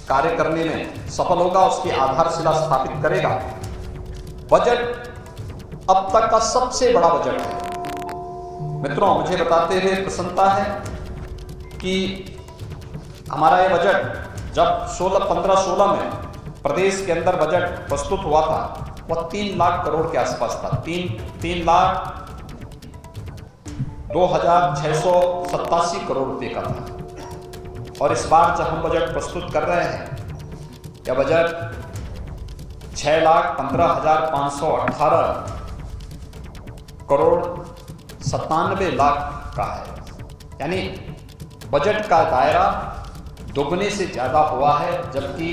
कार्य करने में सफल होगा, उसकी आधारशिला स्थापित करेगा। बजट अब तक का सबसे बड़ा बजट है। मित्रों, मुझे बताते हुए प्रसन्नता है कि हमारा ये बजट जब 15-16 में प्रदेश के अंदर बजट प्रस्तुत हुआ था, वह 3 लाख करोड़ के आसपास था। 3,02,687 करोड़ रुपए का था। और इस बार जब हम बजट प्रस्तुत कर रहे हैं, यह बजट 6,15,518 करोड़ 97 लाख का है। यानी बजट का दायरा दोगुने से ज्यादा हुआ है, जबकि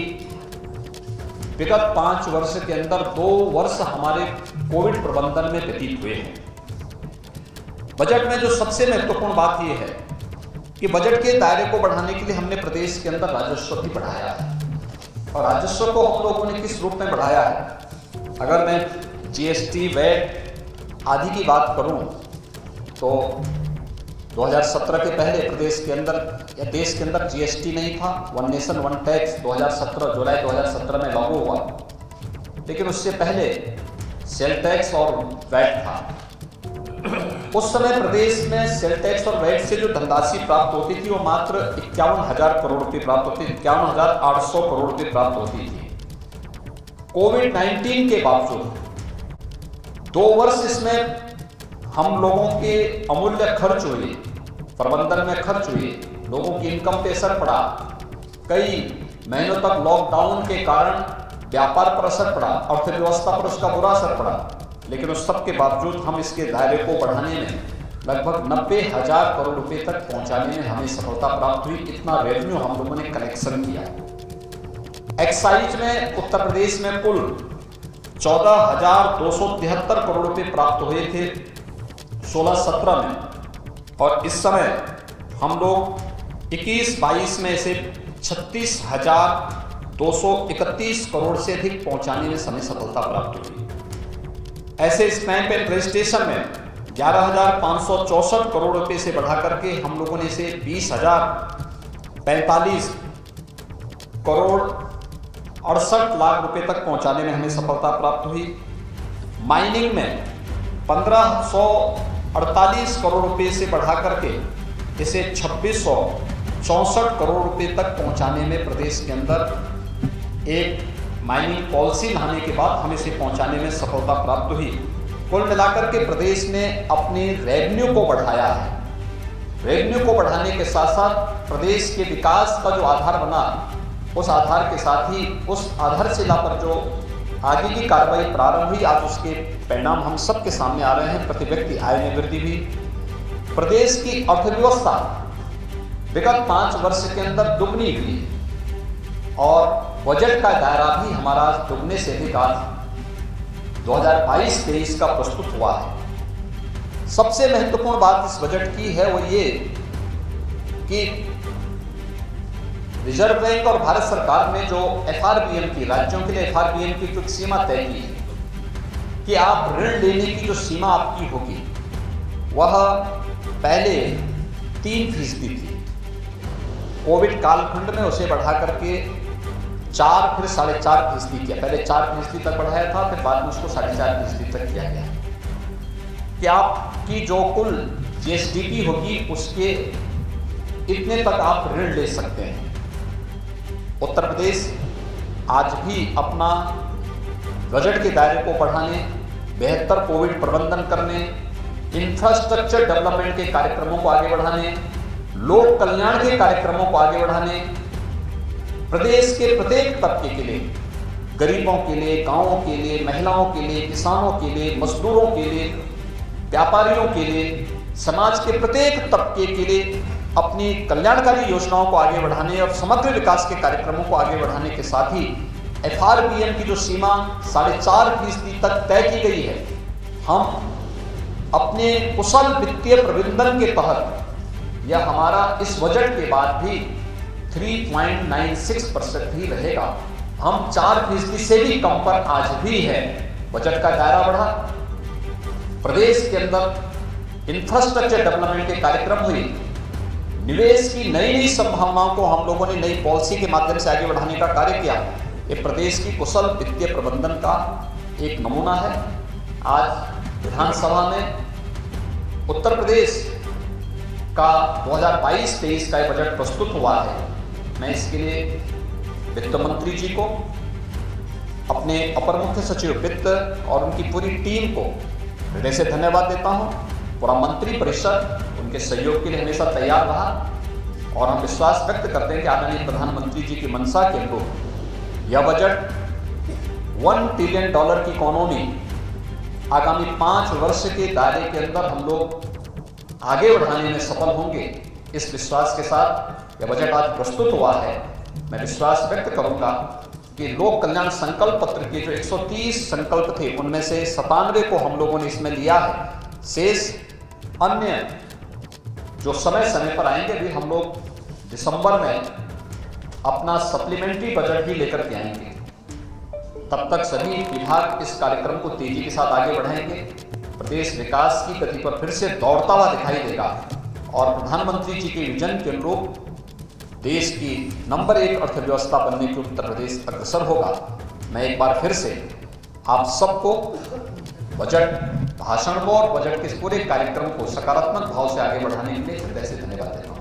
विगत 5 वर्ष के अंदर 2 वर्ष हमारे कोविड प्रबंधन में व्यतीत हुए हैं। बजट में जो सबसे महत्वपूर्ण बात यह है कि बजट के दायरे को बढ़ाने के लिए हमने प्रदेश के अंदर राजस्व भी बढ़ाया है। और राजस्व को हम लोगों ने किस रूप में बढ़ाया है? अगर मैं जीएसटी, वैट आदि की बात करूं तो 2017 के पहले प्रदेश के अंदर या देश के अंदर जीएसटी नहीं था। वन नेशन वन टैक्स 2017 जुलाई 2017 में लागू हुआ, लेकिन उससे पहले सेल टैक्स और वैट था। उस समय प्रदेश में सेल टैक्स और वैट से जो धनराशि प्राप्त होती थी वो मात्र 51,000 करोड़ रुपए प्राप्त होती थी, 51,800 करोड़ रुपए प्राप्त होती थी। कोविड-19 के बावजूद 2 वर्ष इसमें हम लोगों के अमूल्य खर्च हुए, प्रबंधन में खर्च हुए, लोगों की इनकम पे असर पड़ा, कई महीनों तक लॉकडाउन के कारण व्यापार पर असर पड़ा, अर्थव्यवस्था पर उसका बुरा असर पड़ा। लेकिन उस सब के बावजूद हम इसके दायरे को बढ़ाने में लगभग 90,000 करोड़ रुपए तक पहुंचाने में हमें सफलता प्राप्त हुई। इतना रेवेन्यू हम लोगों ने कलेक्शन किया। एक्साइज में उत्तर प्रदेश में कुल 14,273 करोड़ रुपए प्राप्त हुए थे 16-17 में, और इस समय हम लोग 21-22 में इसे 36,231 करोड़ से अधिक पहुंचाने में हमें सफलता प्राप्त हुई। ऐसे स्टैंप एंड रजिस्ट्रेशन में 11,564 करोड़ रुपए से बढ़ा करके हम लोगों ने इसे 20,045 करोड़ 68 लाख रुपए तक पहुंचाने में हमें सफलता प्राप्त हुई। माइनिंग में 1,548 करोड़ रुपए से बढ़ा करके इसे 2,664 करोड़ रुपए तक पहुंचाने में प्रदेश के अंदर एक माइनिंग पॉलिसी लाने के बाद हमें इसे पहुंचाने में सफलता प्राप्त हुई। कुल मिलाकर के प्रदेश ने अपने रेवेन्यू को बढ़ाया है। रेवेन्यू को बढ़ाने के साथ साथ प्रदेश के विकास का जो आधार बना, उस आधार के साथ ही उस आधारशिला पर जो आगे की कार्रवाई प्रारंभ हुई, आज उसके परिणाम हम सबके सामने आ रहे हैं। प्रति व्यक्ति आय में वृद्धि भी, प्रदेश की अर्थव्यवस्था विगत 5 वर्ष के अंदर दुगनी हुई और बजट का दायरा भी हमारा दुगने से अधिक आज 2022-23 का प्रस्तुत हुआ है। सबसे महत्वपूर्ण बात इस बजट की है वो ये कि रिजर्व बैंक और भारत सरकार ने जो एफआरबीएम की, राज्यों के लिए एफआरबीएम की कुछ सीमा तय की है कि आप ऋण लेने की जो सीमा आपकी होगी वह पहले 3% थी। कोविड कालखंड में उसे बढ़ा करके 4 फिर 4.5% किया। पहले 4% तक बढ़ाया था, फिर बाद में उसको 4.5% तक किया गया कि आपकी जो कुल जीएसडीपी होगी उसके इतने तक आप ऋण ले सकते हैं। उत्तर प्रदेश आज भी अपना बजट के दायरे को बढ़ाने, बेहतर कोविड प्रबंधन करने, इंफ्रास्ट्रक्चर डेवलपमेंट के कार्यक्रमों को आगे बढ़ाने, लोक कल्याण के कार्यक्रमों को आगे बढ़ाने, प्रदेश के प्रत्येक तबके के लिए, गरीबों के लिए, गांवों के लिए, महिलाओं के लिए, किसानों के लिए, मजदूरों के लिए, व्यापारियों के लिए, समाज के प्रत्येक तबके के लिए अपनी कल्याणकारी योजनाओं को आगे बढ़ाने और समग्र विकास के कार्यक्रमों को आगे बढ़ाने के साथ ही एफआरबीएम की जो सीमा 4.5% तक तय की गई है, हम अपने कुशल वित्तीय प्रबंधन के तहत यह हमारा इस बजट के बाद भी 3.96% ही रहेगा। हम 4% से भी कम पर आज भी है। बजट का दायरा बढ़ा, प्रदेश के अंदर इंफ्रास्ट्रक्चर डेवलपमेंट के कार्यक्रम हुए, निवेश की नई नई संभावनाओं को हम लोगों ने नई पॉलिसी के माध्यम से आगे बढ़ाने का कार्य किया। ये प्रदेश की कुशल वित्तीय प्रबंधन का एक नमूना है। आज विधानसभा में उत्तर प्रदेश का 2022-23 का बजट प्रस्तुत हुआ है। मैं इसके लिए वित्त मंत्री जी को, अपने अपर मुख्य सचिव वित्त और उनकी पूरी टीम को हृदय से धन्यवाद देता हूं। पूरा मंत्री परिषद उनके सहयोग के लिए हमेशा तैयार रहा और हम विश्वास व्यक्त करते हैं कि आदरणीय प्रधानमंत्री जी की मंशा के अनुरूप यह बजट $1 ट्रिलियन की इकोनॉमी आगामी 5 वर्ष के दायरे के अंदर हम लोग आगे बढ़ाने में सफल होंगे। इस विश्वास के साथ यह बजट आज प्रस्तुत हुआ है। मैं विश्वास व्यक्त करूंगा कि लोक कल्याण संकल्प पत्र के जो 130 संकल्प थे उनमें से 97 को हम लोगों ने इसमें लिया है। शेष अन्य जो समय समय पर आएंगे भी हम लोग दिसंबर में अपना सप्लीमेंट्री बजट भी लेकर के आएंगे। तब तक सभी विभाग इस कार्यक्रम को तेजी के साथ आगे बढ़ाएंगे। प्रदेश विकास की गति पर फिर से दौड़ता हुआ दिखाई देगा और प्रधानमंत्री जी के विजन के अनुरूप देश की नंबर 1 अर्थव्यवस्था बनने की उत्तर प्रदेश अग्रसर होगा। मैं एक बार फिर से आप सबको बजट भाषण को और बजट के इस पूरे कार्यक्रम को सकारात्मक भाव से आगे बढ़ाने के लिए हृदय से धन्यवाद देता हूँ।